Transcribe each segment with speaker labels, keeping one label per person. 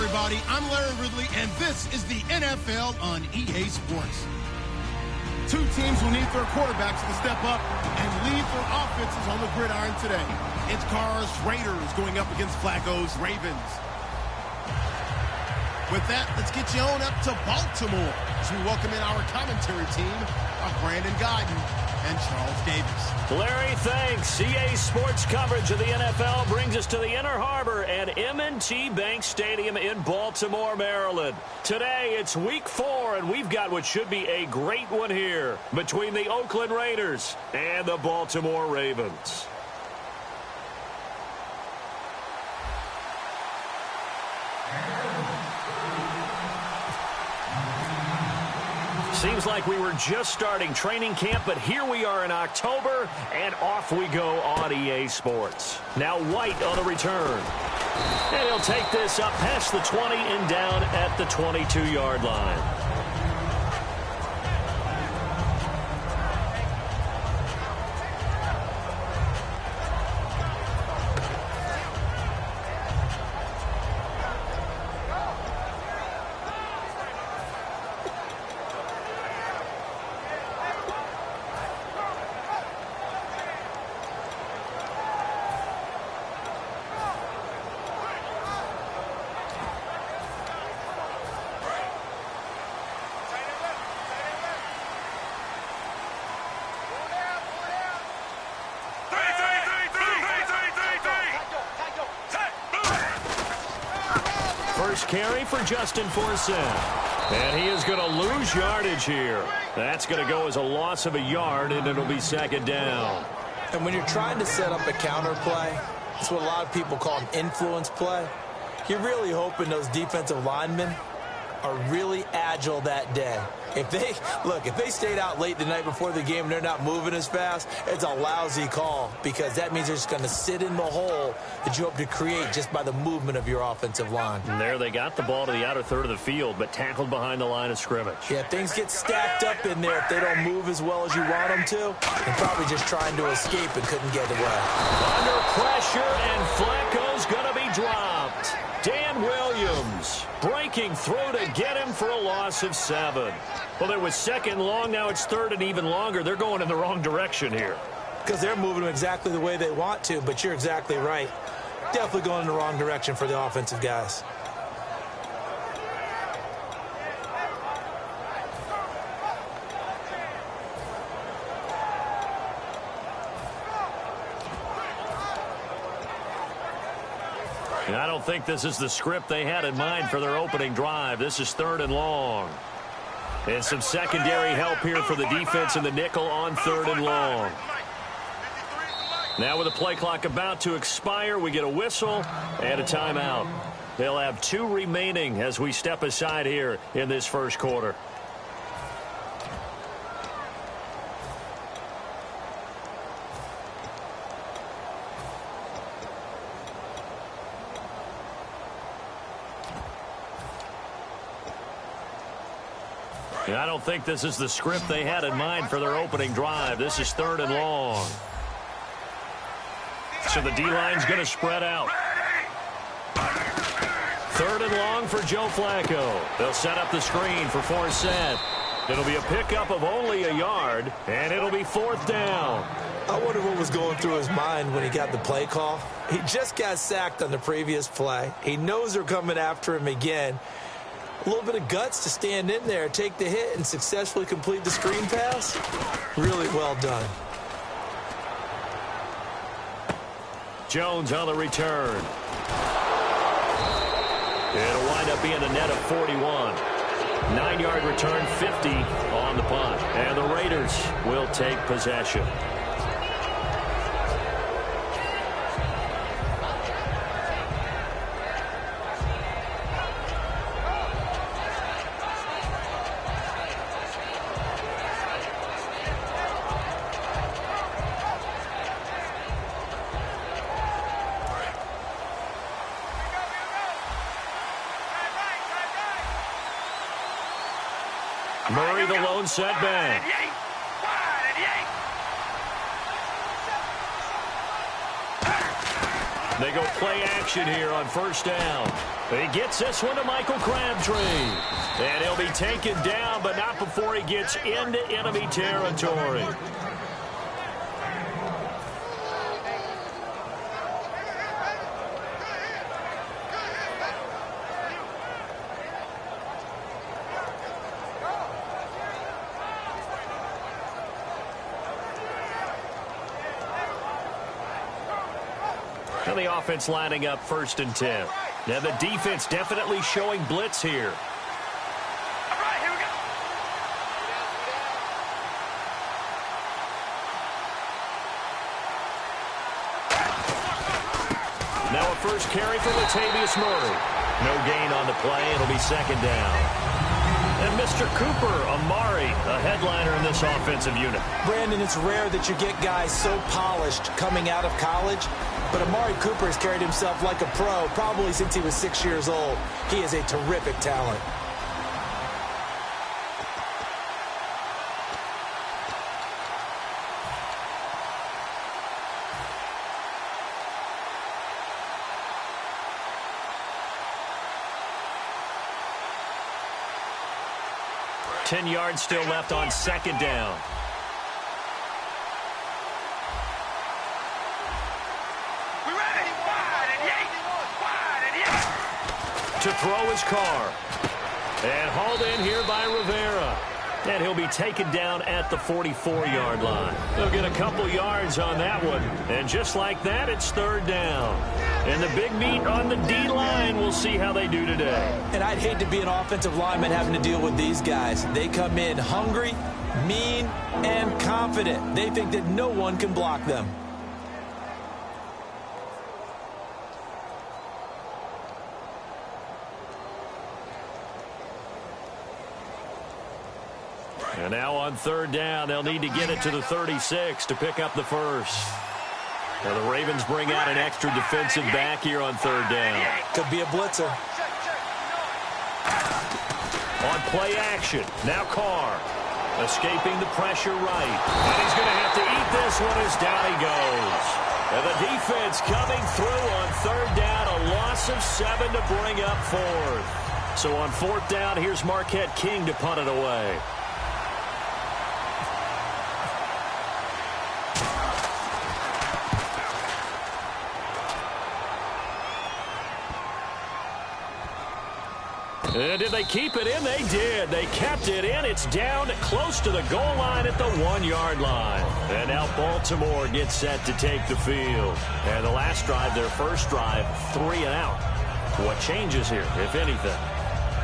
Speaker 1: everybody. I'm Larry Ridley, and this is the NFL on EA Sports. Two teams will need their quarterbacks to step up and lead their offenses on the gridiron today. It's Carr's Raiders going up against Flacco's Ravens. With that, let's get you on up to Baltimore as we welcome in our commentary team of Brandon Godden and Charles Davis.
Speaker 2: Larry, thanks. EA Sports coverage of the NFL brings us to the Inner Harbor at M&T Bank Stadium in Baltimore, Maryland. Today, it's Week 4, and we've got what should be a great one here between the Oakland Raiders and the Baltimore Ravens. Seems like we were just starting training camp, but here we are in October, and off we go on EA Sports. Now White on the return. And he'll take this up past the 20 and down at the 22-yard line. First carry for Justin Forsett. And he is going to lose yardage here. That's going to go as a loss of a yard, and it'll be second down.
Speaker 3: And when you're trying to set up a counter play, it's what a lot of people call an influence play. You're really hoping those defensive linemen are really agile that day. If they stayed out late the night before the game and they're not moving as fast, it's a lousy call because that means they're just going to sit in the hole that you hope to create just by the movement of your offensive line.
Speaker 2: And there they got the ball to the outer third of the field, but tackled behind the line of scrimmage.
Speaker 3: Yeah, things get stacked up in there if they don't move as well as you want them to. They're probably just trying to escape and couldn't get away.
Speaker 2: Under pressure, and Flacco's going to be dropped. Dan Williams breaking through to get him for a loss of 7. Well, it was second long. Now it's third and even longer. They're going in the wrong direction here.
Speaker 3: Because they're moving them exactly the way they want to, but you're exactly right. Definitely going in the wrong direction for the offensive guys.
Speaker 2: I don't think this is the script they had in mind for their opening drive. This is third and long. And some secondary help here for the defense in the nickel on third and long. Now with the play clock about to expire, we get a whistle and a timeout. They'll have 2 remaining as we step aside here in this first quarter. I don't think this is the script they had in mind for their opening drive. This is third and long. So the D-line's going to spread out. Third and long for Joe Flacco. They'll set up the screen for Forsett. It'll be a pickup of only a yard, and it'll be fourth down.
Speaker 3: I wonder what was going through his mind when he got the play call. He just got sacked on the previous play. He knows they're coming after him again. A little bit of guts to stand in there, take the hit, and successfully complete the screen pass. Really well done.
Speaker 2: Jones on the return. It'll wind up being a net of 41. 9-yard return, 50 on the punt. And the Raiders will take possession. Murray, the lone setback. They go play action here on first down. He gets this one to Michael Crabtree. And he'll be taken down, but not before he gets into enemy territory. Now the offense lining up 1st and 10. Now the defense definitely showing blitz here.
Speaker 4: All right, here we go.
Speaker 2: Now a first carry for Latavius Murray. No gain on the play. It'll be 2nd down. And Mr. Cooper Amari, a headliner in this offensive unit.
Speaker 3: Brandon, it's rare that you get guys so polished coming out of college, but Amari Cooper has carried himself like a pro probably since he was 6 years old. He is a terrific talent.
Speaker 2: Ten yards still left on 2nd down.
Speaker 4: We ready? Wide and yay! Wide and yay!
Speaker 2: To throw his car. And hauled in here by Rivera. And he'll be taken down at the 44-yard line. They'll get a couple yards on that one. And just like that, it's 3rd down. And the big meat on the D-line, we'll see how they do today.
Speaker 3: And I'd hate to be an offensive lineman having to deal with these guys. They come in hungry, mean, and confident. They think that no one can block them.
Speaker 2: And now on 3rd down, they'll need to get it to the 36 to pick up the first. Now the Ravens bring out an extra defensive back here on 3rd down.
Speaker 3: Could be a blitzer.
Speaker 2: On play action, now Carr. Escaping the pressure right. And he's going to have to eat this one as down he goes. And the defense coming through on 3rd down, a loss of 7 to bring up 4th. So on 4th down, here's Marquette King to punt it away. And did they keep it in? They did. They kept it in. It's down close to the goal line at the 1-yard line. And now Baltimore gets set to take the field. And the last drive, their first drive, 3 and out. What changes here, if anything?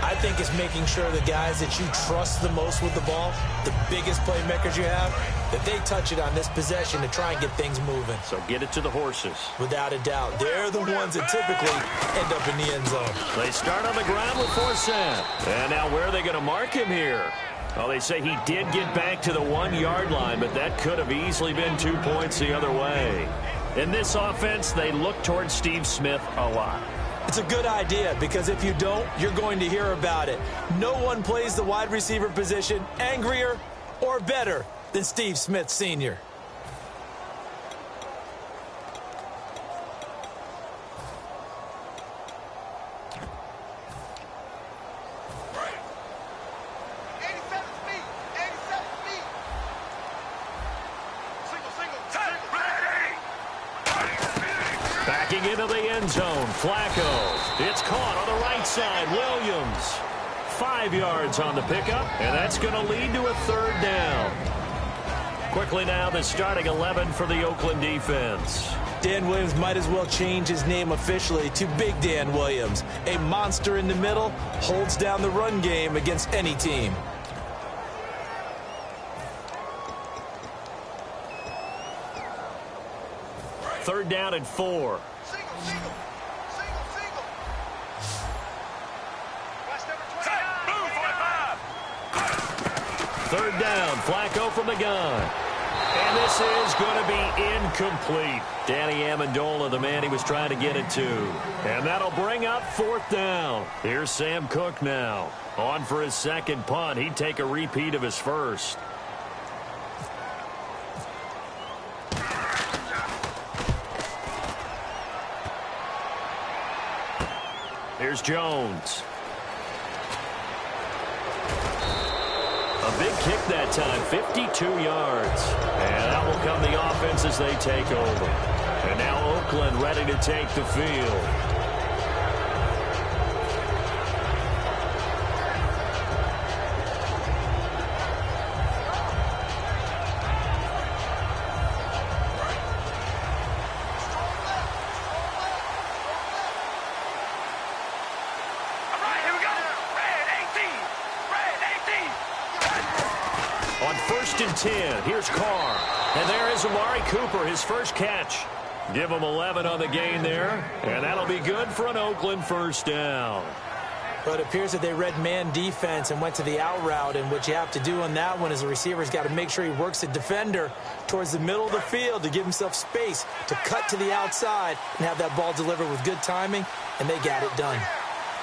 Speaker 3: I think it's making sure the guys that you trust the most with the ball, the biggest playmakers you have, that they touch it on this possession to try and get things moving.
Speaker 2: So get it to the horses.
Speaker 3: Without a doubt. They're the ones that typically end up in the end zone.
Speaker 2: They start on the ground with Forsett. And now where are they going to mark him here? Well, they say he did get back to the 1-yard line, but that could have easily been 2 points the other way. In this offense, they look towards Steve Smith a lot.
Speaker 3: It's a good idea because if you don't, you're going to hear about it. No one plays the wide receiver position angrier or better than Steve Smith Sr.
Speaker 2: Backing into the end zone, Flacco. It's caught on the right side, Williams. 5 yards on the pickup, and that's going to lead to a 3rd down. Quickly now, the starting 11 for the Oakland defense.
Speaker 3: Dan Williams might as well change his name officially to Big Dan Williams. A monster in the middle, holds down the run game against any team.
Speaker 2: Third down and 4.
Speaker 4: Single.
Speaker 2: 3rd down, Flacco from the gun. And this is going to be incomplete. Danny Amendola, the man he was trying to get it to. And that'll bring up 4th down. Here's Sam Cook now. On for his second punt. He'd take a repeat of his first. Here's Jones. A big kick that time, 52 yards. And that will come the offense as they take over. And now Oakland ready to take the field. On 1st and 10, here's Carr. And there is Amari Cooper, his first catch. Give him 11 on the gain there, and that'll be good for an Oakland first down.
Speaker 3: But it appears that they read man defense and went to the out route, and what you have to do on that one is the receiver's got to make sure he works the defender towards the middle of the field to give himself space to cut to the outside and have that ball delivered with good timing, and they got it done.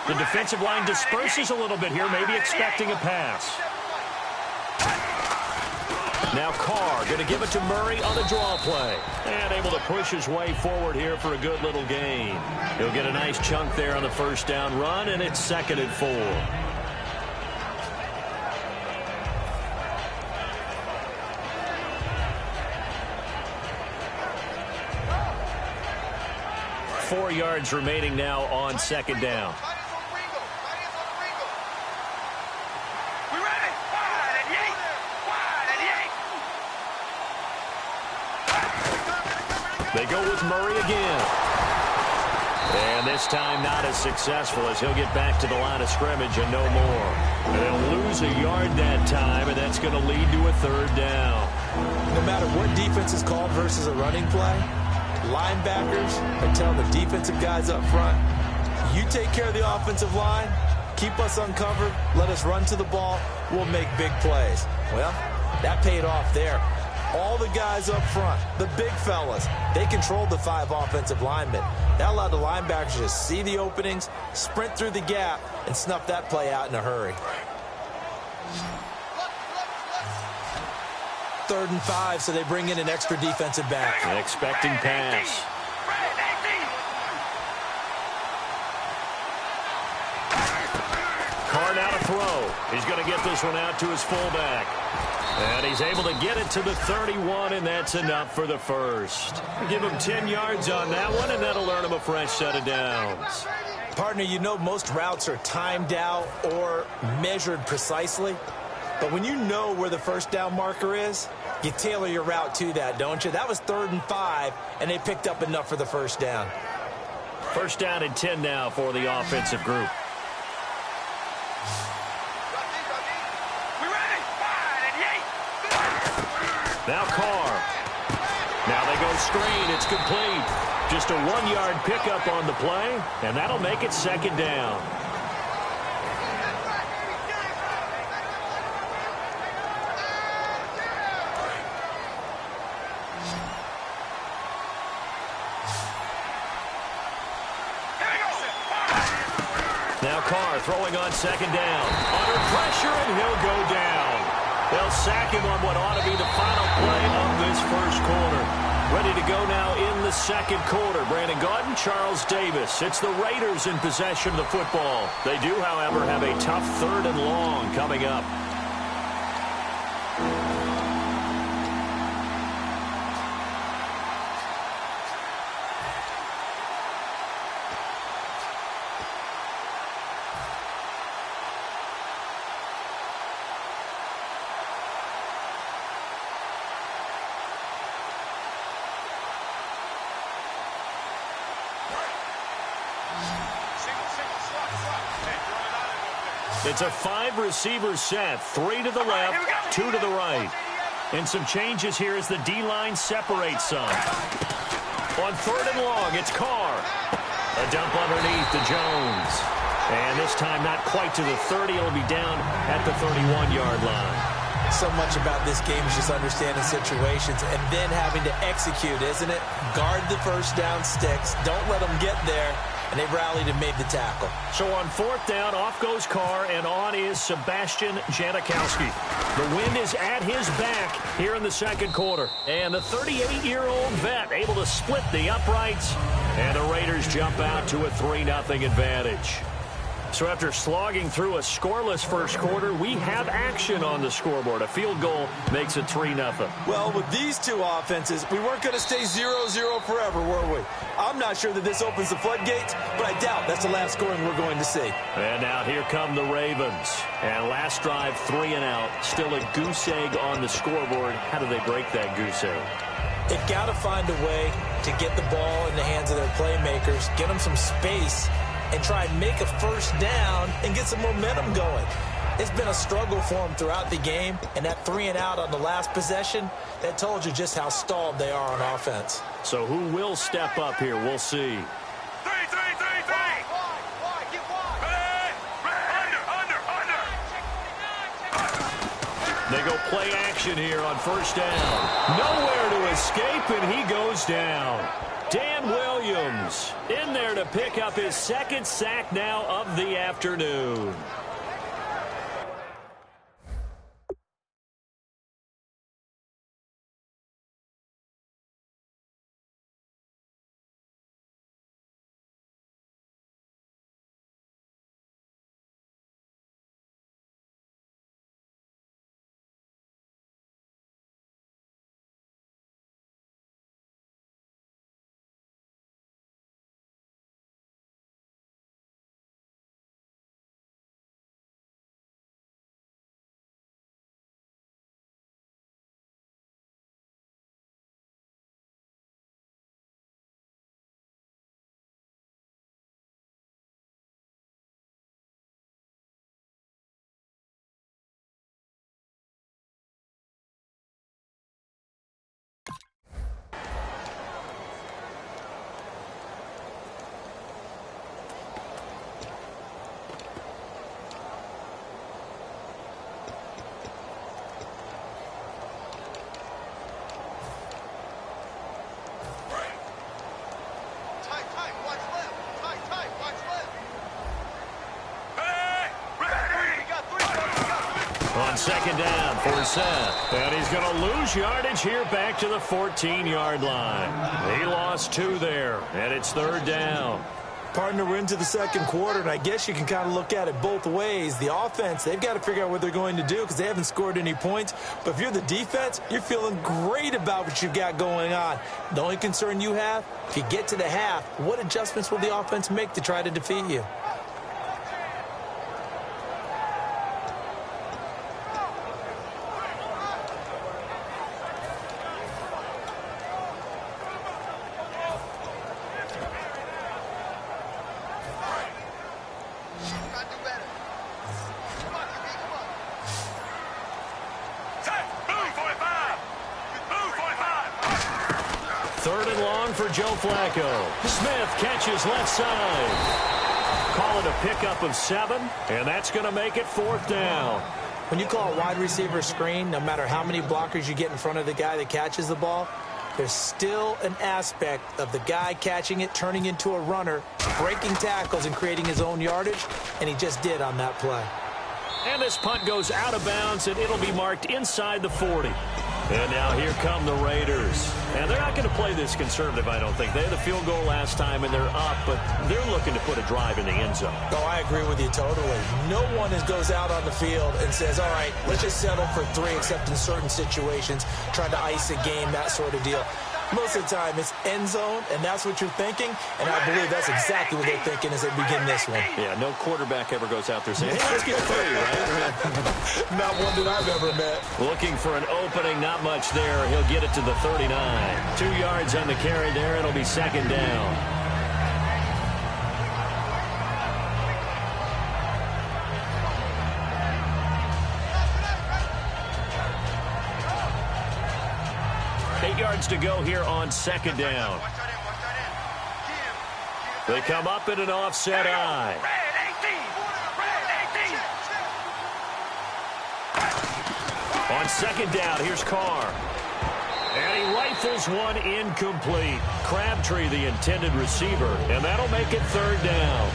Speaker 2: The defensive line disperses a little bit here, maybe expecting a pass. Now Carr going to give it to Murray on a draw play. And able to push his way forward here for a good little gain. He'll get a nice chunk there on the first down run, and it's 2nd and 4. Four yards remaining now on 2nd down. They go with Murray again. And this time not as successful as he'll get back to the line of scrimmage and no more. And they'll lose a yard that time, and that's going to lead to a 3rd down.
Speaker 3: No matter what defense is called versus a running play, linebackers are telling the defensive guys up front, you take care of the offensive line, keep us uncovered, let us run to the ball, we'll make big plays. Well, that paid off there. All the guys up front, the big fellas, they controlled the 5 offensive linemen. That allowed the linebackers to see the openings, sprint through the gap, and snuff that play out in a hurry. 3rd and 5, so they bring in an extra defensive back.
Speaker 2: An expecting pass. Carr now to throw. He's going to get this one out to his fullback. And he's able to get it to the 31, and that's enough for the first. Give him 10 yards on that one, and that'll earn him a fresh set of downs.
Speaker 3: Partner, you know most routes are timed out or measured precisely. But when you know where the first down marker is, you tailor your route to that, don't you? That was 3rd and 5, and they picked up enough for the first down.
Speaker 2: First down and 10 now for the offensive group. Now Carr. Now they go screen. It's complete. Just a 1-yard pickup on the play, and that'll make it 2nd down. Now Carr throwing on 2nd down. Under pressure, and he'll go down. They'll sack him on what ought to be the final play of this first quarter. Ready to go now in the 2nd quarter. Brandon Gaudin, Charles Davis. It's the Raiders in possession of the football. They do, however, have a tough 3rd and long coming up. It's a 5-receiver set, 3 to the left, 2 to the right. And some changes here as the D-line separates some. On 3rd and long, it's Carr. A dump underneath to Jones. And this time not quite to the 30. It'll be down at the 31-yard line.
Speaker 3: So much about this game is just understanding situations and then having to execute, isn't it? Guard the first down sticks. Don't let them get there. And they rallied and made the tackle.
Speaker 2: So on 4th down, off goes Carr, and on is Sebastian Janikowski. The wind is at his back here in the 2nd quarter. And the 38-year-old vet able to split the uprights And the Raiders jump out to a 3-0 advantage. So after slogging through a scoreless first quarter, we have action on the scoreboard. A field goal makes it 3-0.
Speaker 3: Well, with these two offenses, we weren't going to stay 0-0 forever, were we? I'm not sure that this opens the floodgates, but I doubt that's the last scoring we're going to see.
Speaker 2: And now here come the Ravens. And last drive, 3 and out. Still a goose egg on the scoreboard. How do they break that goose egg?
Speaker 3: They've got to find a way to get the ball in the hands of their playmakers, get them some space, and try and make a first down and get some momentum going. It's been a struggle for them throughout the game, and that 3 and out on the last possession, that told you just how stalled they are on offense.
Speaker 2: So who will step up here? We'll see. They go play action here on first down. Nowhere to escape, and he goes down. Dan Williams in there to pick up his second sack now of the afternoon. On second down for Seth. And he's going to lose yardage here back to the 14-yard line. He lost 2 there, and it's third down.
Speaker 3: Partner, we're into the second quarter, and I guess you can kind of look at it both ways. The offense, they've got to figure out what they're going to do because they haven't scored any points. But if you're the defense, you're feeling great about what you've got going on. The only concern you have, if you get to the half, what adjustments will the offense make to try to defeat you?
Speaker 2: Third and long for Joe Flacco. Smith catches left side. Call it a pickup of 7, and that's going to make it fourth down.
Speaker 3: When you call a wide receiver screen, no matter how many blockers you get in front of the guy that catches the ball, there's still an aspect of the guy catching it, turning into a runner, breaking tackles and creating his own yardage, and he just did on that play.
Speaker 2: And this punt goes out of bounds, and it'll be marked inside the 40. And now here come the Raiders. And they're not going to play this conservative, I don't think. They had the field goal last time, and they're up, but they're looking to put a drive in the end zone.
Speaker 3: Oh, I agree with you totally. No one goes out on the field and says, all right, let's just settle for 3, except in certain situations, trying to ice a game, that sort of deal. Most of the time, it's end zone, and that's what you're thinking, and I believe that's exactly what they're thinking as they begin this one.
Speaker 2: Yeah, no quarterback ever goes out there saying, hey, let's get 3, right?
Speaker 3: Not one that I've ever met.
Speaker 2: Looking for an opening, not much there. He'll get it to the 39. 2 yards on the carry there. It'll be second down. To go here on second down. They come up in an offset eye. On second down, here's Carr. And he rifles one incomplete. Crabtree, the intended receiver, and that'll make it third down.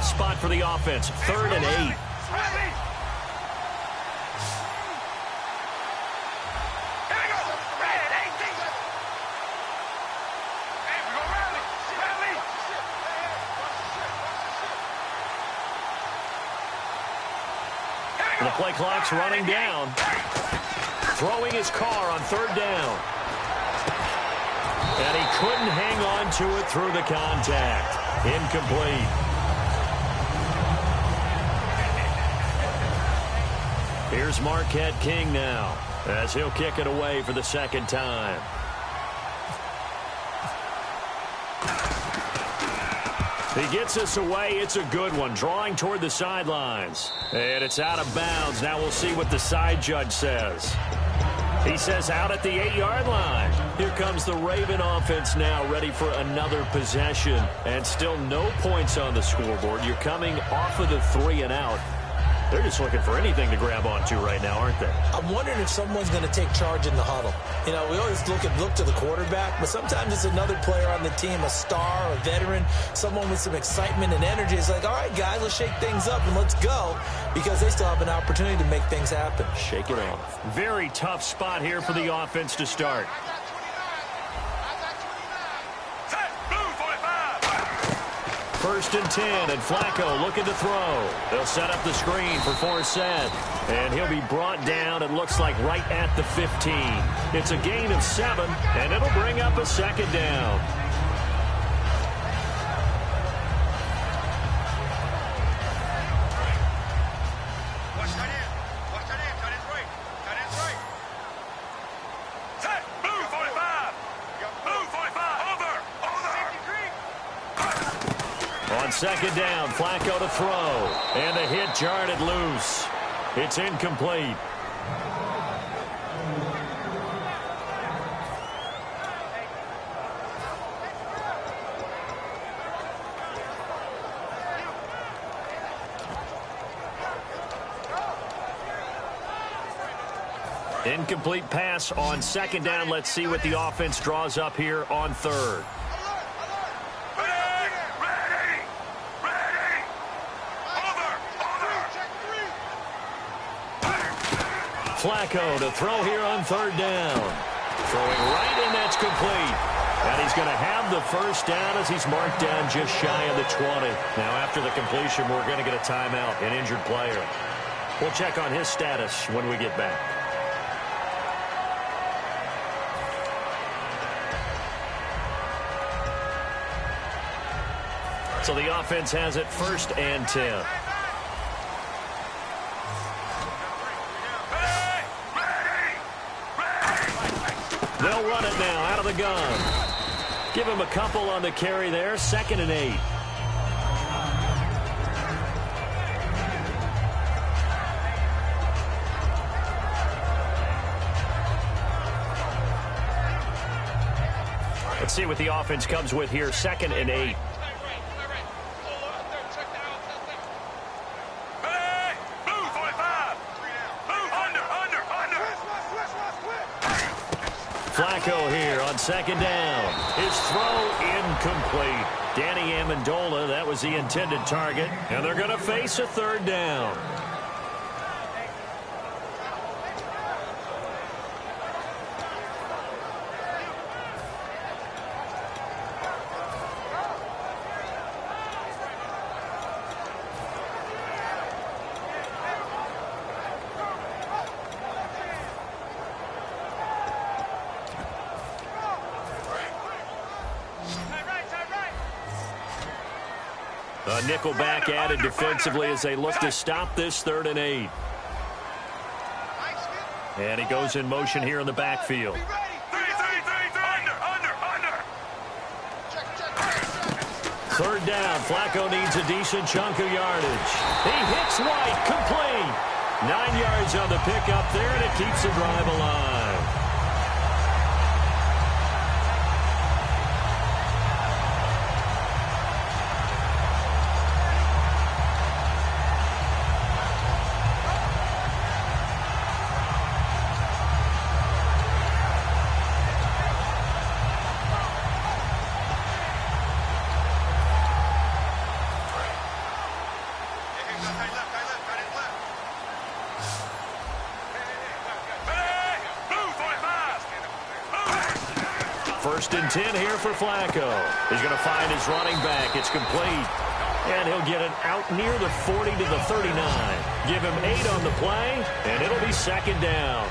Speaker 2: tough spot for the offense. 3rd and 8. The play clock's running down. Throwing his car on 3rd down. And he couldn't hang on to it through the contact. Incomplete. Here's Marquette King now, as he'll kick it away for the 2nd time. He gets us away. It's a good one. Drawing toward the sidelines. And it's out of bounds. Now we'll see what the side judge says. He says out at the 8-yard line. Here comes the Raven offense now, ready for another possession. And still no points on the scoreboard. You're coming off of the 3 and out. They're just looking for anything to grab onto right now, aren't they?
Speaker 3: I'm wondering if someone's going to take charge in the huddle. You know, we always look to the quarterback, but sometimes it's another player on the team, a star, a veteran, someone with some excitement and energy. It's like, all right, guys, let's shake things up and let's go, because they still have an opportunity to make things happen.
Speaker 2: Shake it off. Very tough spot here for the offense to start. First and 10, and Flacco looking to throw. They'll set up the screen for Forsett, and he'll be brought down, it looks like, right at the 15. It's a gain of 7, and it'll bring up a 2nd down. On 2nd down, Flacco to throw. And the hit jarred it loose. It's incomplete. Incomplete pass on 2nd down. Let's see what the offense draws up here on 3rd. Flacco to throw here on 3rd down. Throwing right, and that's complete. And he's going to have the 1st down as he's marked down just shy of the 20. Now, after the completion, we're going to get a timeout, an injured player. We'll check on his status when we get back. So the offense has it 1st and 10. They'll run it now out of the gun. Give him a couple on the carry there. 2nd and 8. Let's see what the offense comes with here. 2nd and 8. Flacco here on 2nd down. His throw incomplete. Danny Amendola, that was the intended target. And they're going to face a 3rd down. A nickelback added defensively as they look to stop this 3rd and 8. And he goes in motion here in the backfield. Third down. Flacco needs a decent chunk of yardage. He hits White, complete. 9 yards on the pickup there, and it keeps the drive alive. First and 10 here for Flacco. He's going to find his running back. It's complete. And he'll get it out near the 40 to the 39. Give him 8 on the play, and it'll be second down.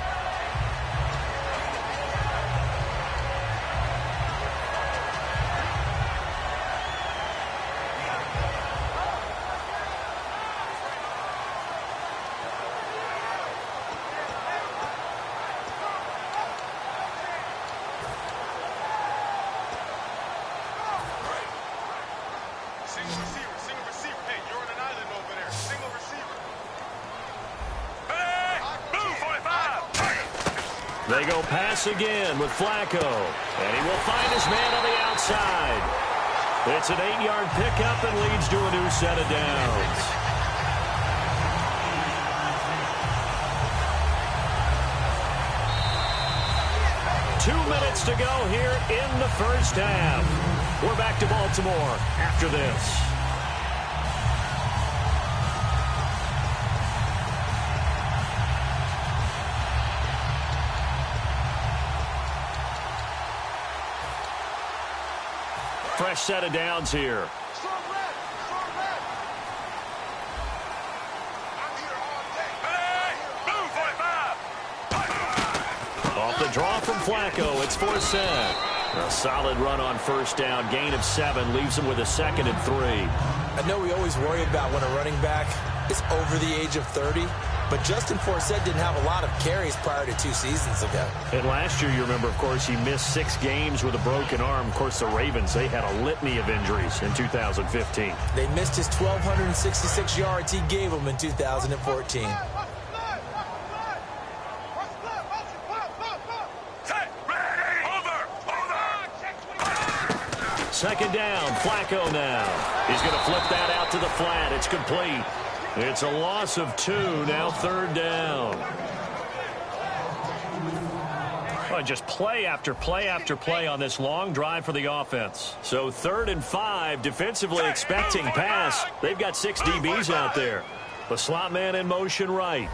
Speaker 4: Single receiver. Hey, you're on an island over there. Single receiver. Hey, move 45.
Speaker 2: They go pass again with Flacco. And he will find his man on the outside. It's an 8-yard pickup and leads to a new set of downs. Two minutes to go here in the first half. We're back to Baltimore after this. Fresh set of downs here. Off the draw from Flacco, it's Forsett. A solid run on first down, gain of 7, leaves him with a 2nd and 3.
Speaker 3: I know we always worry about when a running back is over the age of 30, but Justin Forsett didn't have a lot of carries prior to 2 seasons ago.
Speaker 2: And last year, you remember, of course, he missed 6 games with a broken arm. Of course, the Ravens, they had a litany of injuries in 2015.
Speaker 3: They missed his 1,266 yards he gave them in 2014.
Speaker 2: Second down, Flacco now. He's going to flip that out to the flat. It's complete. It's a loss of 2, now 3rd down. Well, just play after play after play on this long drive for the offense. So 3rd and 5, defensively expecting pass. They've got 6 DBs out there. The slot man in motion right.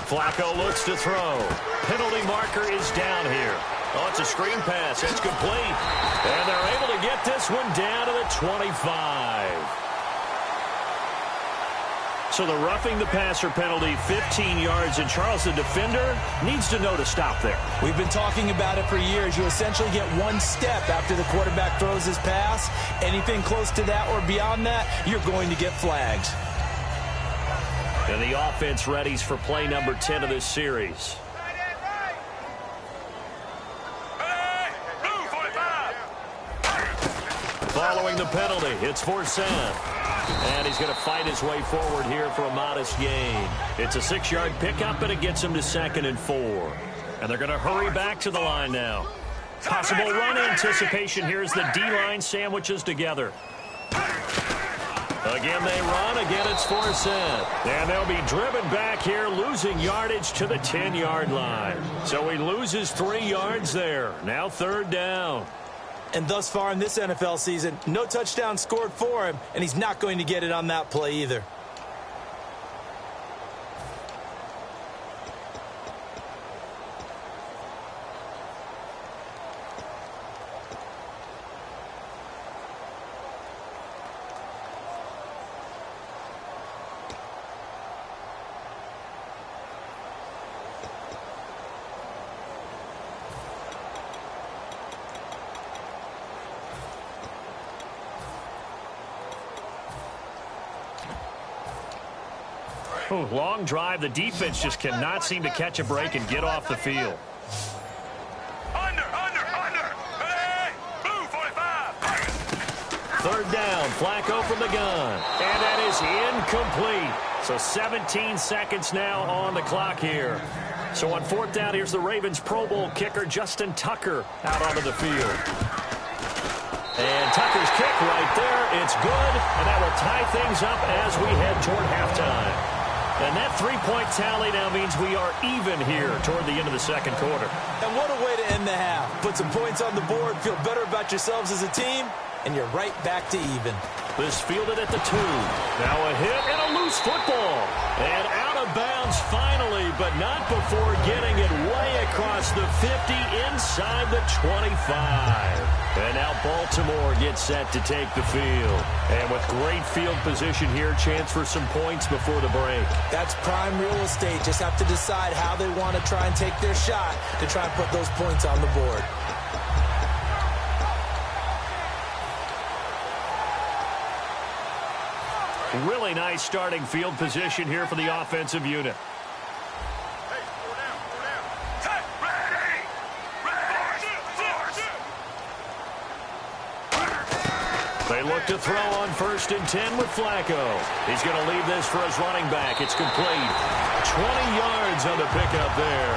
Speaker 2: Flacco looks to throw. Penalty marker is down here. Oh, it's a screen pass. It's complete. And they're able to get this one down to the 25. So the roughing the passer penalty, 15 yards. And Charles, the defender, needs to know to stop there.
Speaker 3: We've been talking about it for years. You essentially get 1 step after the quarterback throws his pass. Anything close to that or beyond that, you're going to get flagged.
Speaker 2: And the offense readies for play number 10 of this series. Following the penalty, it's Forsett. And he's going to fight his way forward here for a modest gain. It's a 6-yard pickup, and it gets him to 2nd and 4. And they're going to hurry back to the line now. Possible run anticipation here as the D-line sandwiches together. Again, they run. Again, it's Forsett. And they'll be driven back here, losing yardage to the 10-yard line. So he loses 3 yards there. Now 3rd down.
Speaker 3: And thus far in this NFL season, no touchdown scored for him, and he's not going to get it on that play either.
Speaker 2: Ooh, long drive. The defense just cannot seem to catch a break and get off the field.
Speaker 4: Under. Hey, move 45.
Speaker 2: 3rd down, Flacco from the gun. And that is incomplete. So 17 seconds now on the clock here. So on 4th down, here's the Ravens Pro Bowl kicker, Justin Tucker, out onto the field. And Tucker's kick right there. It's good, and that will tie things up as we head toward halftime. And that three-point tally now means we are even here toward the end of the second quarter.
Speaker 3: And what a way to end the half. Put some points on the board, feel better about yourselves as a team, and you're right back to even.
Speaker 2: This fielded at the 2. Now a hit and a loose football. And out of bounds finally, but not before getting it way across the 50 inside the 25. And now Baltimore gets set to take the field. And with great field position here, chance for some points before the break.
Speaker 3: That's prime real estate. Just have to decide how they want to try and take their shot to try and put those points on the board.
Speaker 2: Really nice starting field position here for the offensive unit. They look to throw on 1st and 10 with Flacco. He's going to leave this for his running back. It's complete. 20 yards on the pickup there.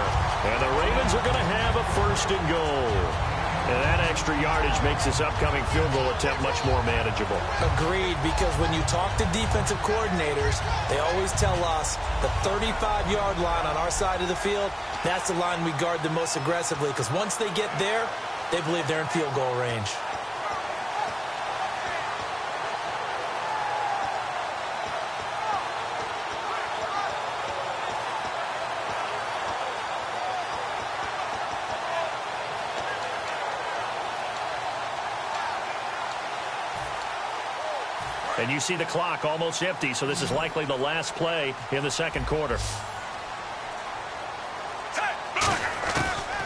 Speaker 2: And the Ravens are going to have a 1st and goal. And that extra yardage makes this upcoming field goal attempt much more manageable.
Speaker 3: Agreed, because when you talk to defensive coordinators, they always tell us the 35-yard line on our side of the field, that's the line we guard the most aggressively, because once they get there, they believe they're in field goal range.
Speaker 2: And you see the clock almost empty, so this is likely the last play in the second quarter.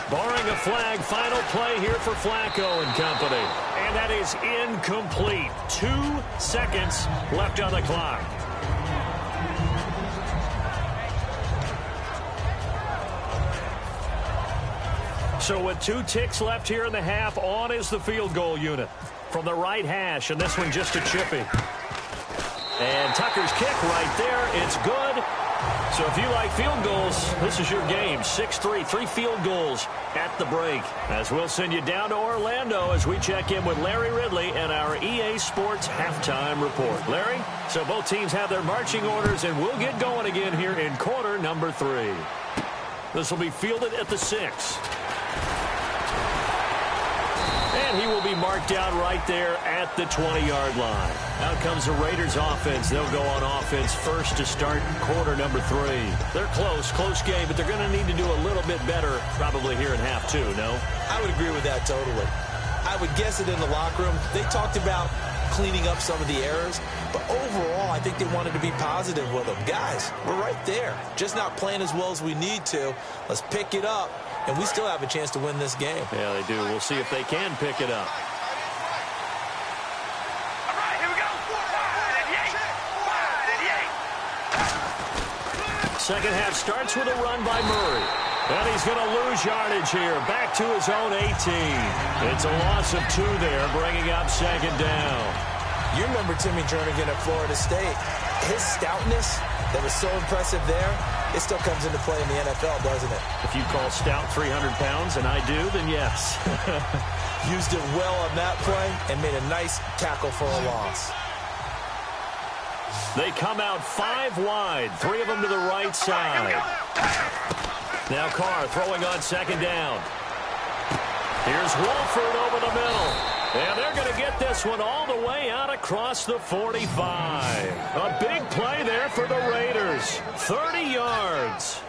Speaker 2: Barring a flag, final play here for Flacco and company. And that is incomplete. 2 seconds left on the clock. So with 2 ticks left here in the half, on is the field goal unit. From the right hash, and this one just a chippy. And Tucker's kick right there. It's good. So if you like field goals, this is your game. 6-3, 3 field goals at the break. As we'll send you down to Orlando as we check in with Larry Ridley and our EA Sports halftime report. Larry, so both teams have their marching orders, and we'll get going again here in quarter number 3. This will be fielded at the 6. And he will be marked down right there at the 20-yard line. Out comes the Raiders offense. They'll go on offense first to start quarter number 3. They're close game, but they're going to need to do a little bit better probably here in half 2, no?
Speaker 3: I would agree with that totally. I would guess it in the locker room. They talked about cleaning up some of the errors, but overall, I think they wanted to be positive with them. Guys, we're right there. Just not playing as well as we need to. Let's pick it up. And we still have a chance to win this game.
Speaker 2: Yeah, they do. We'll see if they can pick it up.
Speaker 4: All right, here we go. 5 and 8.
Speaker 2: Second half starts with a run by Murray. And he's going to lose yardage here. Back to his own 18. It's a loss of 2 there, bringing up second down.
Speaker 3: You remember Timmy Jernigan at Florida State. His stoutness that was so impressive there, it still comes into play in the NFL, doesn't it?
Speaker 2: If you call stout 300 pounds, and I do, then yes.
Speaker 3: Used it well on that play and made a nice tackle for a loss.
Speaker 2: They come out 5 wide, 3 of them to the right side. Now Carr throwing on second down. Here's Wolford over the middle. And they're going to get this one all the way out across the 45. A big play there for the Raiders. 30 yards.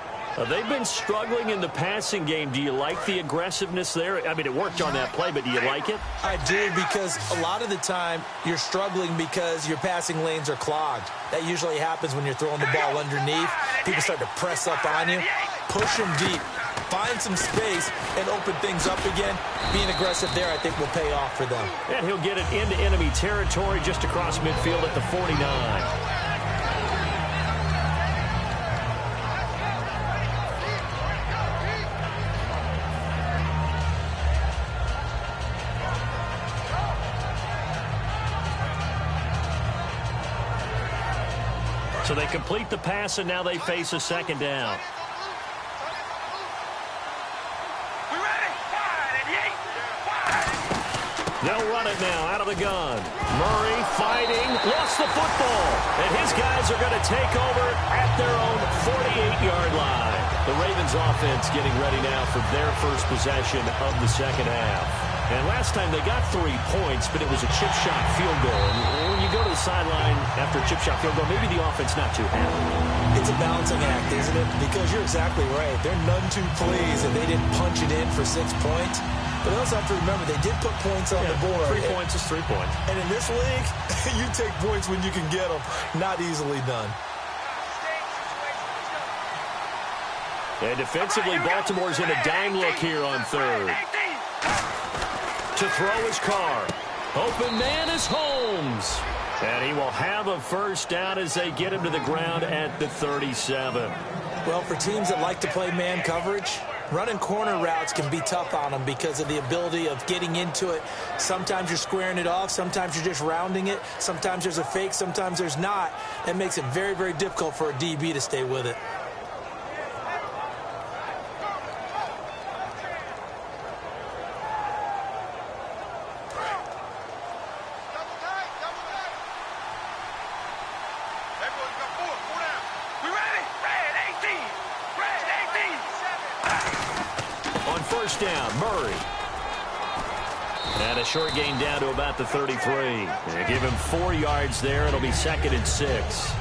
Speaker 2: They've been struggling in the passing game. Do you like the aggressiveness there? I mean, it worked on that play, but do you like it?
Speaker 3: I do, because a lot of the time you're struggling because your passing lanes are clogged. That usually happens when you're throwing the ball underneath. People start to press up on you. Push them deep. Find some space and open things up again. Being aggressive there, I think, will pay off for them.
Speaker 2: And he'll get it into enemy territory just across midfield at the 49. So they complete the pass, and now they face a second down. They'll run it now out of the gun. Murray fighting, lost the football. And his guys are going to take over at their own 48-yard line. The Ravens offense getting ready now for their first possession of the second half. And last time they got 3 points, but it was a chip shot field goal. And when you go to the sideline after a chip shot field goal, maybe the offense not too happy.
Speaker 3: It's a balancing act, isn't it? Because you're exactly right. They're none too pleased that they didn't punch it in for 6 points. But they also have to remember they did put points on the board.
Speaker 2: 3 points is 3 points.
Speaker 3: And in this league, you take points when you can get them. Not easily done.
Speaker 2: And defensively, Baltimore's in a dime look here on third. To throw his car. Open man is Holmes. And he will have a first down as they get him to the ground at the 37.
Speaker 3: Well, for teams that like to play man coverage, running corner routes can be tough on them because of the ability of getting into it. Sometimes you're squaring it off. Sometimes you're just rounding it. Sometimes there's a fake. Sometimes there's not. That makes it very, very difficult for a DB to stay with it.
Speaker 2: First down, Murray. And a short gain down to about the 33. They give him 4 yards there. It'll be 2nd and 6.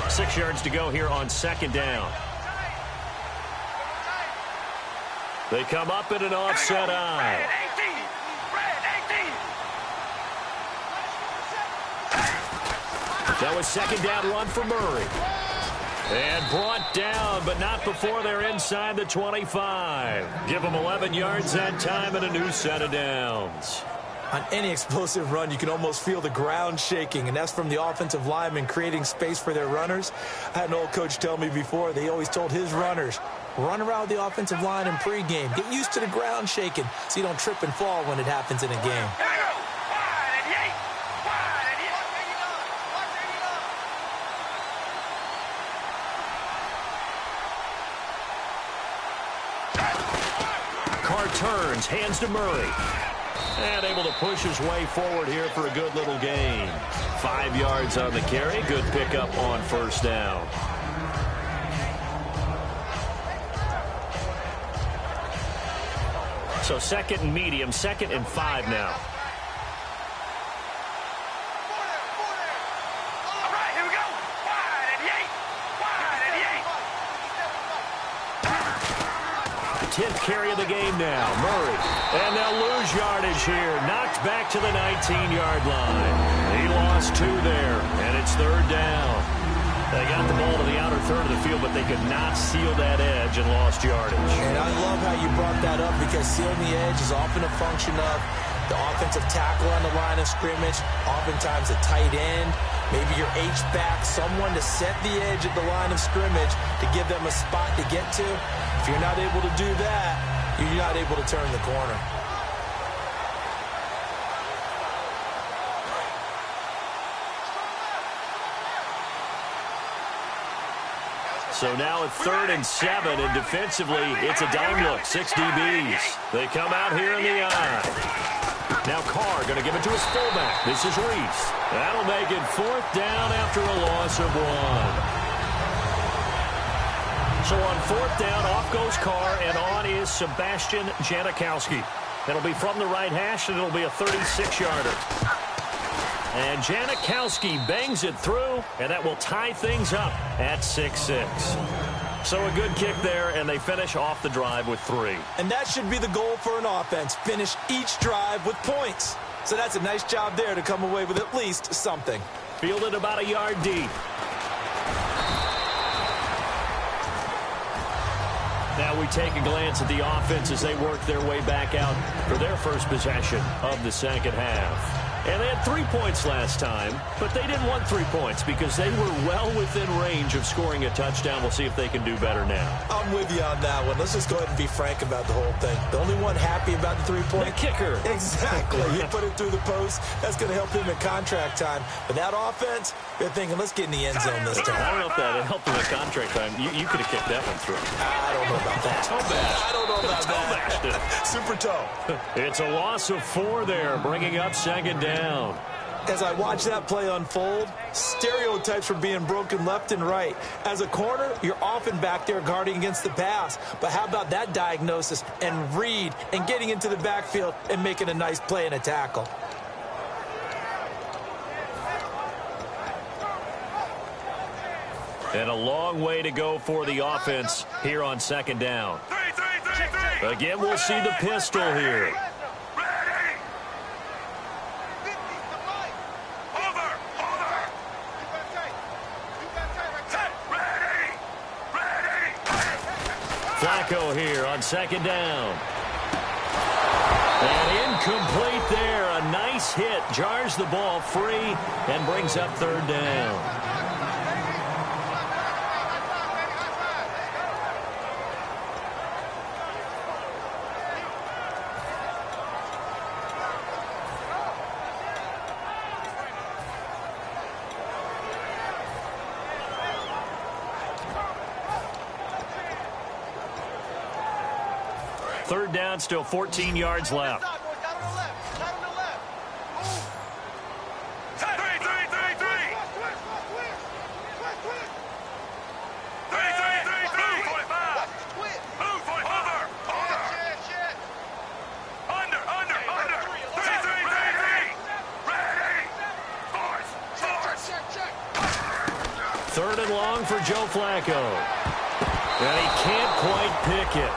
Speaker 2: Six yards to go here on 2nd down. They come up in an offset eye. That was 2nd down run for Murray. And brought down, but not before they're inside the 25. Give them 11 yards that time and a new set of downs.
Speaker 3: On any explosive run, you can almost feel the ground shaking, and that's from the offensive linemen creating space for their runners. I had an old coach tell me before, they always told his runners, run around the offensive line in pregame. Get used to the ground shaking so you don't trip and fall when it happens in a game.
Speaker 2: Carr turns, hands to Murray. And able to push his way forward here for a good little gain. 5 yards on the carry. Good pickup on first down. So 2nd and medium, 2nd and 5 now.
Speaker 4: All right, here we go. Wide and yank. Wide and yank.
Speaker 2: 10th carry of the game now. Murray. And they'll lose yardage here. Knocked back to the 19-yard line. He lost 2 there, and it's 3rd down. They got the ball to the outer third of the field, but they could not seal that edge and lost yardage.
Speaker 3: And I love how you brought that up because sealing the edge is often a function of the offensive tackle on the line of scrimmage, oftentimes a tight end, maybe your H-back, someone to set the edge at the line of scrimmage to give them a spot to get to. If you're not able to do that, you're not able to turn the corner.
Speaker 2: So now it's 3rd and 7, and defensively, it's a dime look. 6 DBs. They come out here in the eye. Now Carr going to give it to his fullback. This is Reese. That'll make it 4th down after a loss of 1. So on 4th down, off goes Carr, and on is Sebastian Janikowski. It'll be from the right hash, and it'll be a 36-yarder. And Janikowski bangs it through, and that will tie things up at 6-6. So a good kick there, and they finish off the drive with 3.
Speaker 3: And that should be the goal for an offense, finish each drive with points. So that's a nice job there to come away with at least something.
Speaker 2: Fielded about a yard deep. Now we take a glance at the offense as they work their way back out for their first possession of the second half. And they had 3 points last time, but they didn't want 3 points because they were well within range of scoring a touchdown. We'll see if they can do better now.
Speaker 3: I'm with you on that one. Let's just go ahead and be frank about the whole thing. The only one happy about the 3-point?
Speaker 2: The kicker.
Speaker 3: Exactly. He put it through the post. That's going to help him in contract time. But that offense, they're thinking, let's get in the end zone this time.
Speaker 2: I don't know if that helped in the contract time. You could have kicked that one through.
Speaker 3: I don't know about that.
Speaker 2: Toe bash.
Speaker 3: I don't know about
Speaker 2: Toe
Speaker 3: that.
Speaker 2: bashed it.
Speaker 3: Super toe.
Speaker 2: It's a loss of 4 there, bringing up second down.
Speaker 3: As I watch that play unfold, stereotypes were being broken left and right. As a corner, you're often back there guarding against the pass. But how about that diagnosis and read and getting into the backfield and making a nice play and a tackle?
Speaker 2: And a long way to go for the offense here on second down. Again, we'll see the pistol here. Flacco here on second down. And incomplete there. A nice hit. Jars the ball free and brings up third down. Third down, still 14 yards left. Third and long for Joe Flacco. And he can't quite pick it.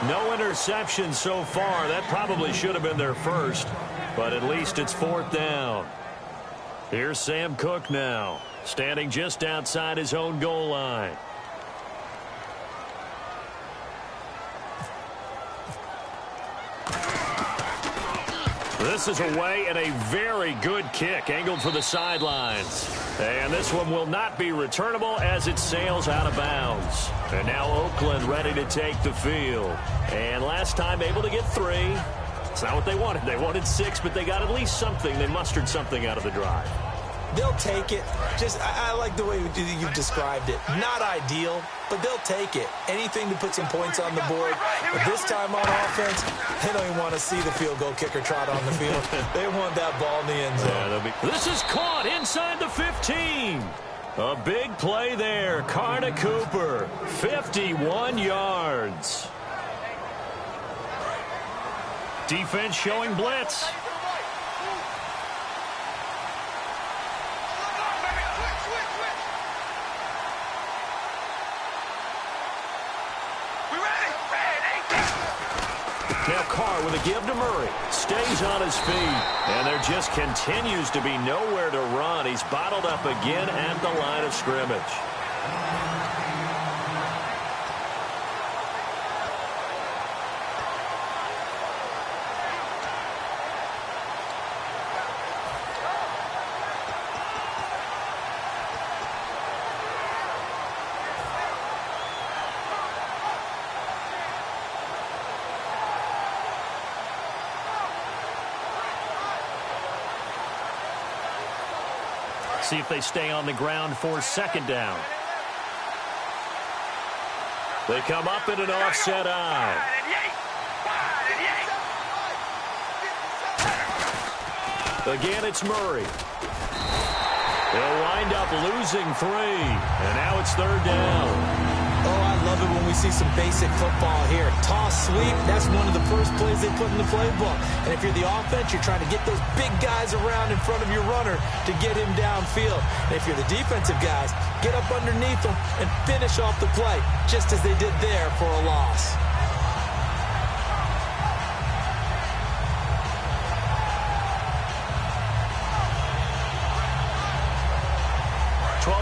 Speaker 2: No interception so far. That probably should have been their first, but at least it's fourth down. Here's Sam Cook now, standing just outside his own goal line. This is away and a very good kick, angled for the sidelines. And this one will not be returnable as it sails out of bounds. And now Oakland ready to take the field. And last time able to get 3. It's not what they wanted. They wanted 6, but they got at least something. They mustered something out of the drive.
Speaker 3: They'll take it. I like the way you've described it. Not ideal, but they'll take it. Anything to put some points on the board. But this time on offense, they don't even want to see the field goal kicker trot on the field. They want that ball in the end zone.
Speaker 2: This is caught inside the 15. A big play there. Carter Cooper, 51 yards. Defense showing blitz. Now Carr with a give to Murray. Stays on his feet. And there just continues to be nowhere to run. He's bottled up again at the line of scrimmage. See if they stay on the ground for second down. They come up in an offset eye. Again, it's Murray. They'll wind up losing 3. And now it's third down.
Speaker 3: Oh, I love it when we see some basic football here. Toss sweep, that's one of the first plays they put in the playbook. And if you're the offense, you're trying to get those big guys around in front of your runner to get him downfield. And if you're the defensive guys, get up underneath them and finish off the play, just as they did there for a loss.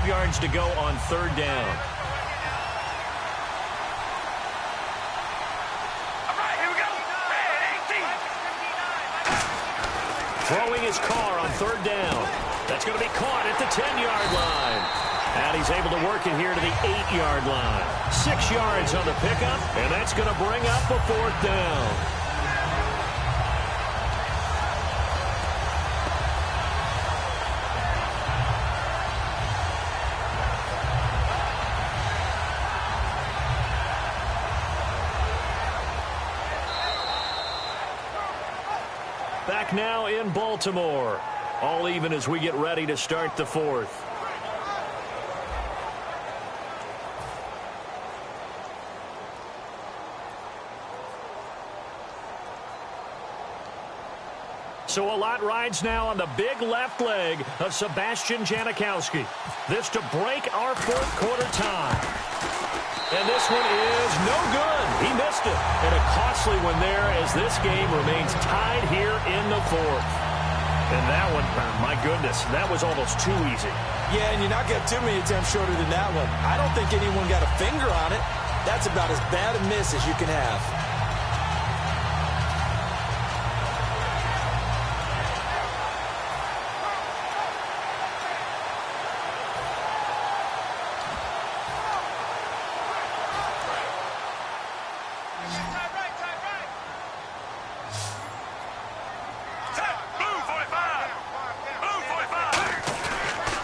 Speaker 2: Yards to go on third down. Throwing his car on third down. That's going to be caught at the 10-yard line. And he's able to work it here to the 8-yard line. 6 yards on the pickup, and that's going to bring up a fourth down. Back now in Baltimore. All even as we get ready to start the fourth. So a lot rides now on the big left leg of Sebastian Janikowski. This to break our fourth quarter tie. And this one is no good. He missed it. And a costly one there as this game remains tied here in the fourth. And that one, my goodness, that was almost too easy.
Speaker 3: Yeah, and you're not getting too many attempts shorter than that one. I don't think anyone got a finger on it. That's about as bad a miss as you can have.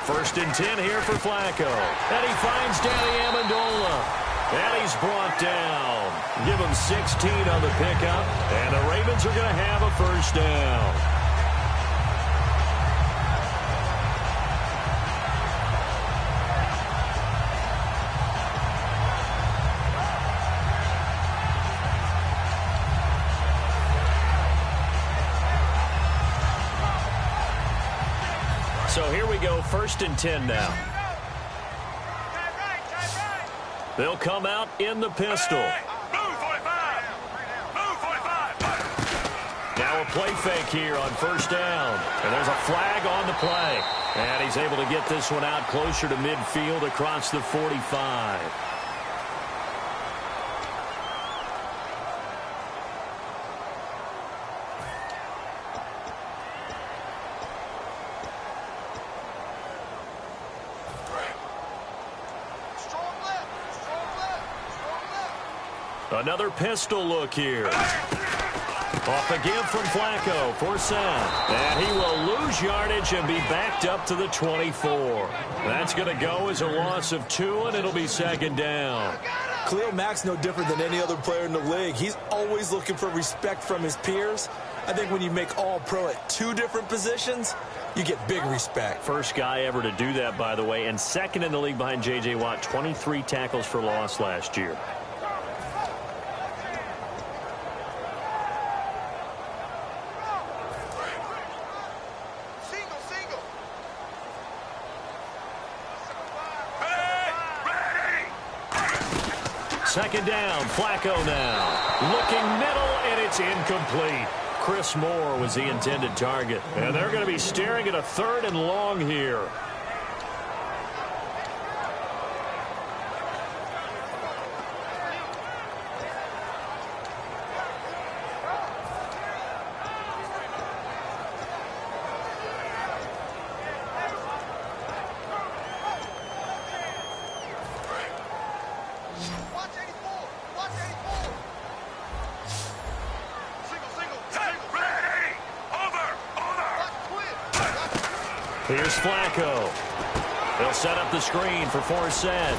Speaker 2: First and 10 here for Flacco. And he finds Danny Amendola. And he's brought down. Give him 16 on the pickup. And the Ravens are going to have a first down. So here we go, first and 10 now. They'll come out in the pistol. Now a play fake here on first down. And there's a flag on the play. And he's able to get this one out closer to midfield across the 45. Another pistol look here. Off again from Flacco for Seth. And he will lose yardage and be backed up to the 24. That's going to go as a loss of 2, and it'll be second down.
Speaker 3: Khalil Mack's no different than any other player in the league. He's always looking for respect from his peers. I think when you make all-pro at 2 different positions, you get big respect.
Speaker 2: First guy ever to do that, by the way, and second in the league behind J.J. Watt. 23 tackles for loss last year. Second down, Flacco now. Looking middle, and it's incomplete. Chris Moore was the intended target. And they're going to be staring at a 3rd and long here. Here's Flacco. They'll set up the screen for Forsett.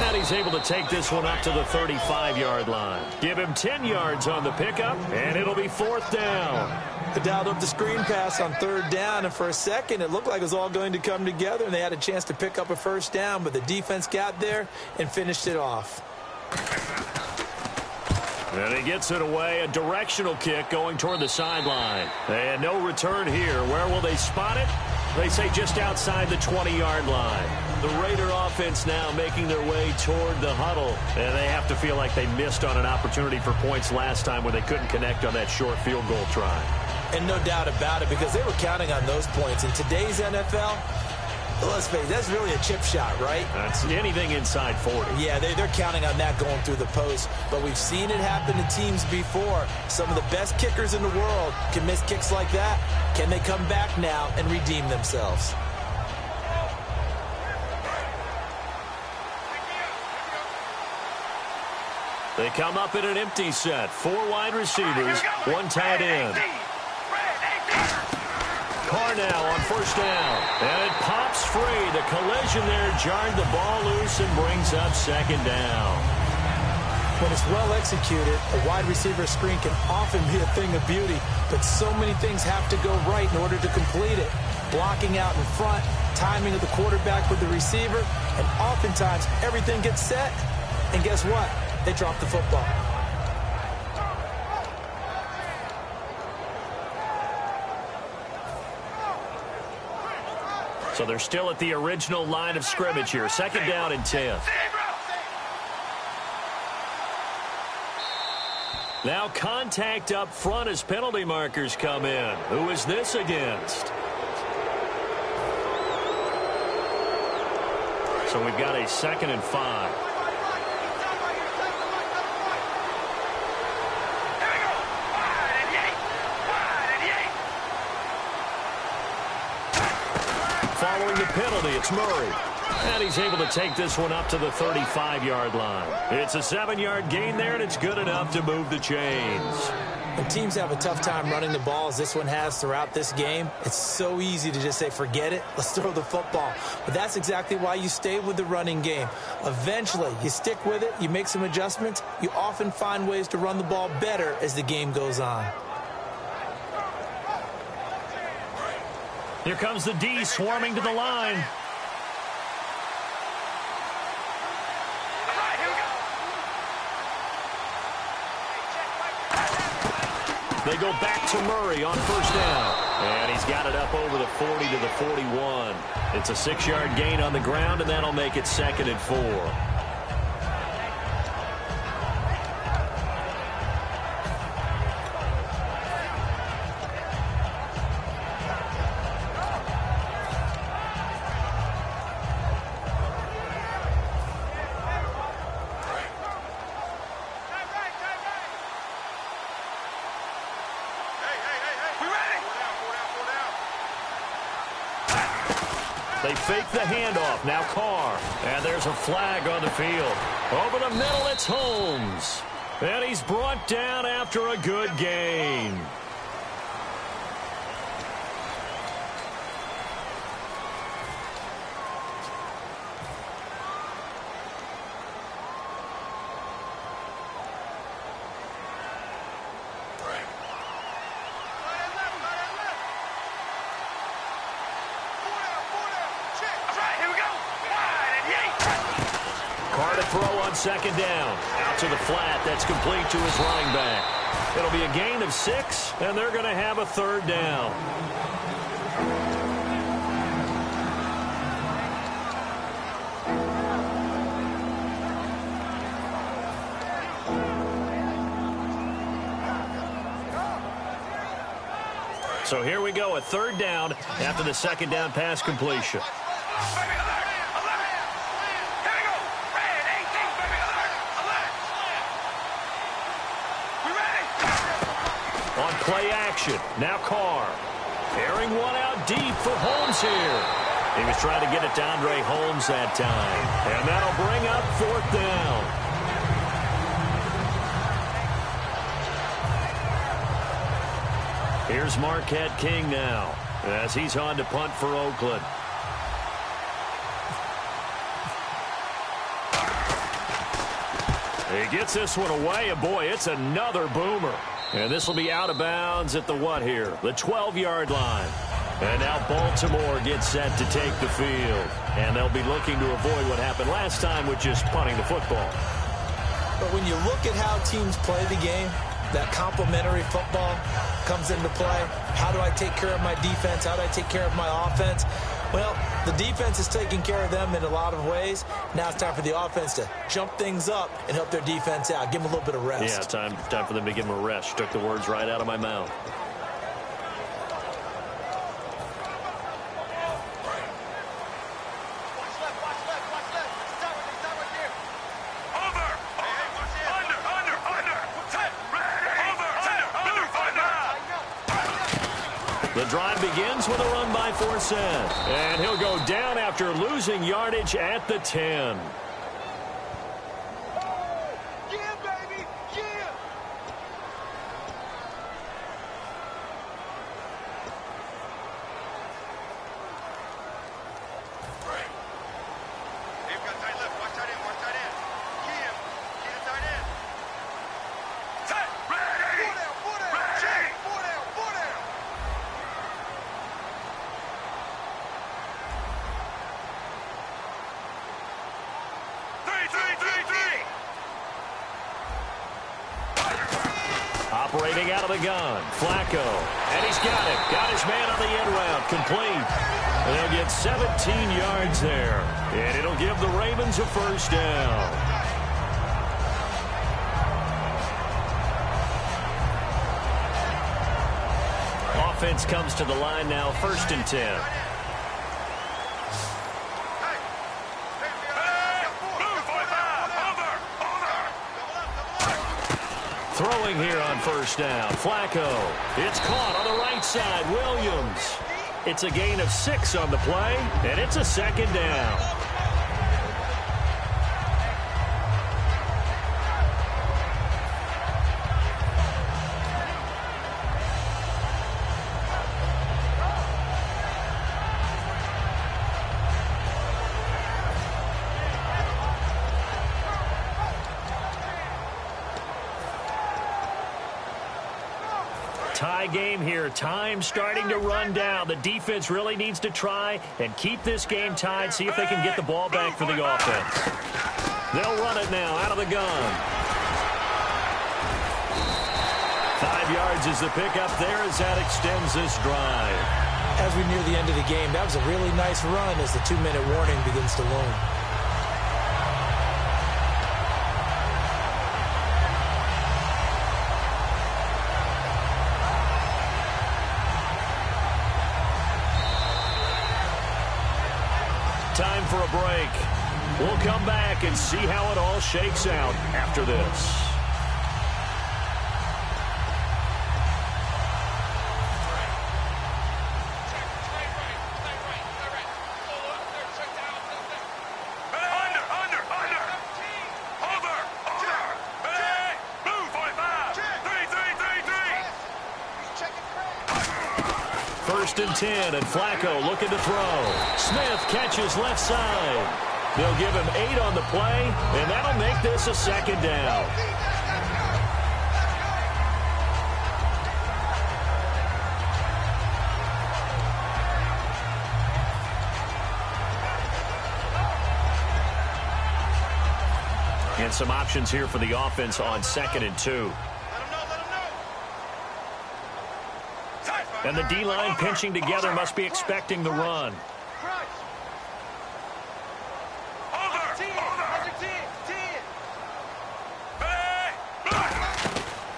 Speaker 2: And he's able to take this one up to the 35-yard line. Give him 10 yards on the pickup, and it'll be 4th down.
Speaker 3: They dialed up the screen pass on 3rd down, and for a second it looked like it was all going to come together, and they had a chance to pick up a first down, but the defense got there and finished it off.
Speaker 2: And he gets it away, a directional kick going toward the sideline. And no return here. Where will they spot it? They say just outside the 20-yard line. The Raider offense now making their way toward the huddle. And they have to feel like they missed on an opportunity for points last time when they couldn't connect on that short field goal try.
Speaker 3: And no doubt about it, because they were counting on those points. In today's NFL, Let's face it, that's really a chip shot, right?
Speaker 2: That's anything inside 40.
Speaker 3: Yeah, they're counting on that going through the post. But we've seen it happen to teams before. Some of the best kickers in the world can miss kicks like that. Can they come back now and redeem themselves?
Speaker 2: They come up in an empty set. 4 wide receivers, 1 tight end. Carr now on first down. And it pops free. The collision there jarred the ball loose and brings up second down.
Speaker 3: When it's well executed, a wide receiver screen can often be a thing of beauty, but so many things have to go right in order to complete it. Blocking out in front, timing of the quarterback with the receiver, and oftentimes everything gets set, and guess what? They drop the football.
Speaker 2: So they're still at the original line of scrimmage here. Second down and 10. Now contact up front as penalty markers come in. Who is this against? So we've got a 2nd and 5. Following the penalty, it's Murray. And he's able to take this one up to the 35-yard line. It's a 7-yard gain there, and it's good enough to move the chains.
Speaker 3: When teams have a tough time running the ball, as this one has throughout this game, it's so easy to just say, forget it, let's throw the football. But that's exactly why you stay with the running game. Eventually, you stick with it, you make some adjustments, you often find ways to run the ball better as the game goes on.
Speaker 2: Here comes the D swarming to the line. They go back to Murray on first down. And he's got it up over the 40 to the 41. It's a 6-yard gain on the ground, and that'll make it 2nd and 4. They fake the handoff. Now Carr. And there's a flag on the field. Over the middle, it's Holmes. And he's brought down after a good gain. Throw on second down. Out to the flat. That's complete to his running back. It'll be a gain of 6, and they're going to have a 3rd down. So here we go, a 3rd down after the 2nd down pass completion. On play action, now Carr. Airing one out deep for Holmes here. He was trying to get it to Andre Holmes that time. And that'll bring up 4th down. Here's Marquette King now as he's on to punt for Oakland. He gets this one away, and boy, it's another boomer. And this will be out of bounds at the what here? The 12-yard line. And now Baltimore gets set to take the field. And they'll be looking to avoid what happened last time with just punting the football.
Speaker 3: But when you look at how teams play the game, that complementary football comes into play. How do I take care of my defense? How do I take care of my offense? Well, the defense is taking care of them in a lot of ways. Now it's time for the offense to jump things up and help their defense out. Give them a little bit of rest.
Speaker 2: Yeah, time for them to give them a rest. You took the words right out of my mouth. The drive begins with a run by Forsett. And he'll go down after losing yardage at the 10. Operating out of the gun, Flacco. And he's got it. Got his man on the end route. Complete. And he'll get 17 yards there. And it'll give the Ravens a first down. Offense comes to the line now, 1st and 10. Throwing here on 1st down. Flacco. It's caught on the right side. Williams. It's a gain of 6 on the play, and it's a 2nd down. Tie game here. Time starting to run down. The defense really needs to try and keep this game tied, see if they can get the ball back for the offense. They'll run it now out of the gun. 5 yards is the pickup there as that extends this drive.
Speaker 3: As we near the end of the game, that was a really nice run as the 2-minute warning begins to loom.
Speaker 2: Time for a break. We'll come back and see how it all shakes out after this. First and 10, and Flacco looking to throw. Smith catches left side. They'll give him 8 on the play, and that'll make this a 2nd down. And some options here for the offense on 2nd and 2. And the D-line pinching together must be expecting the run.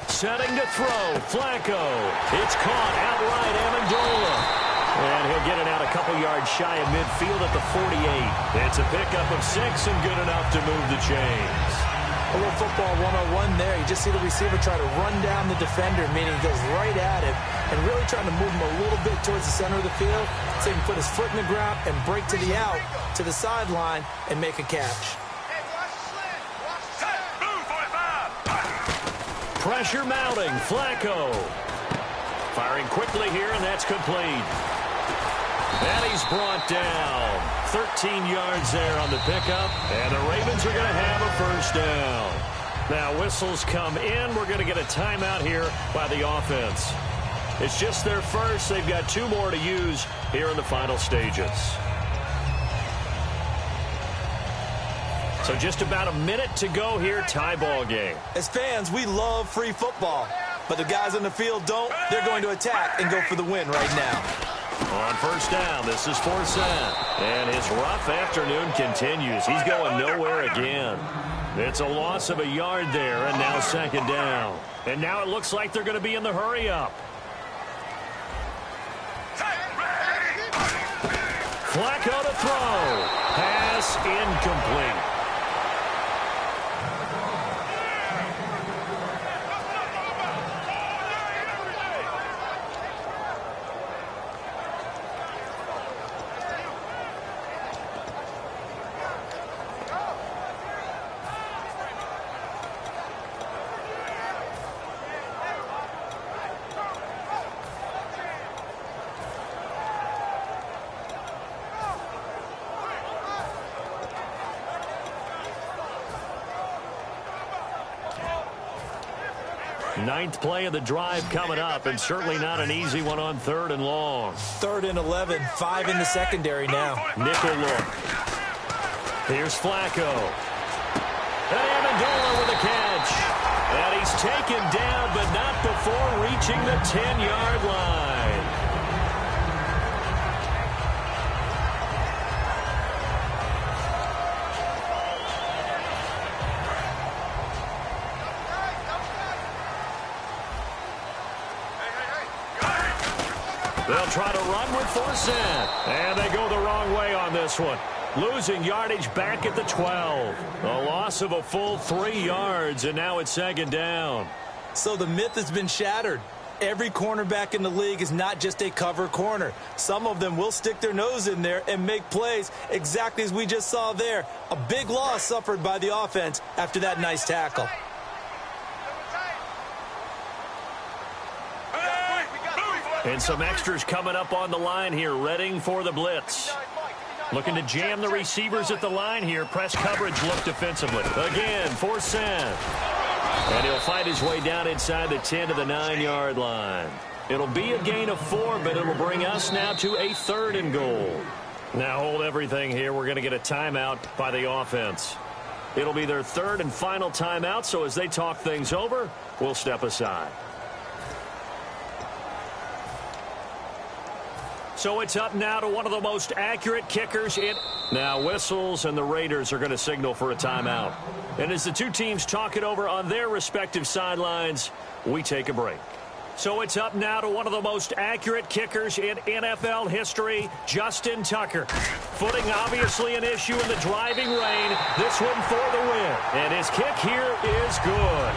Speaker 2: Setting to throw. Flacco. It's caught outright. Amendola. And he'll get it out a couple yards shy of midfield at the 48. It's a pickup of 6 and good enough to move the chains.
Speaker 3: A little football 101 there. You just see the receiver try to run down the defender, meaning he goes right at him and really trying to move him a little bit towards the center of the field so he can put his foot in the ground and break to the out, to the sideline, and make a catch.
Speaker 2: Pressure mounting. Flacco. Firing quickly here, and that's complete. And he's brought down. 13 yards there on the pickup, and the Ravens are going to have a first down. Now, whistles come in. We're going to get a timeout here by the offense. It's just their first. They've got 2 more to use here in the final stages. So just about a minute to go here, tie ball game.
Speaker 3: As fans, we love free football, but the guys on the field don't. They're going to attack and go for the win right now.
Speaker 2: On first down, this is Forsett. And his rough afternoon continues. He's going nowhere again. It's a loss of a yard there, and now 2nd down. And now it looks like they're going to be in the hurry-up. Flacco to throw. Pass incomplete. Ninth play of the drive coming up, and certainly not an easy one on 3rd and long.
Speaker 3: 3rd and 11, 5 in the secondary now.
Speaker 2: Nickel look. Here's Flacco. And Amendola with a catch. And he's taken down, but not before reaching the 10-yard line. They'll try to run with Forsett. And they go the wrong way on this one. Losing yardage back at the 12. A loss of a full 3 yards, and now it's 2nd down.
Speaker 3: So the myth has been shattered. Every cornerback in the league is not just a cover corner. Some of them will stick their nose in there and make plays exactly as we just saw there. A big loss suffered by the offense after that nice tackle.
Speaker 2: And some extras coming up on the line here, readying for the blitz. Looking to jam the receivers at the line here. Press coverage look defensively. Again, Forsett. And he'll fight his way down inside the 10 to the 9-yard line. It'll be a gain of 4, but it'll bring us now to a 3rd and goal. Now hold everything here. We're going to get a timeout by the offense. It'll be their 3rd and final timeout, so as they talk things over, we'll step aside. So it's up now to one of the most accurate kickers in. Now whistles, and the Raiders are going to signal for a timeout. And as the two teams talk it over on their respective sidelines, we take a break. So it's up now to one of the most accurate kickers in NFL history, Justin Tucker. Footing obviously an issue in the driving rain. This one for the win. And his kick here is good.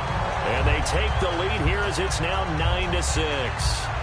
Speaker 2: And they take the lead here as it's now 9-6.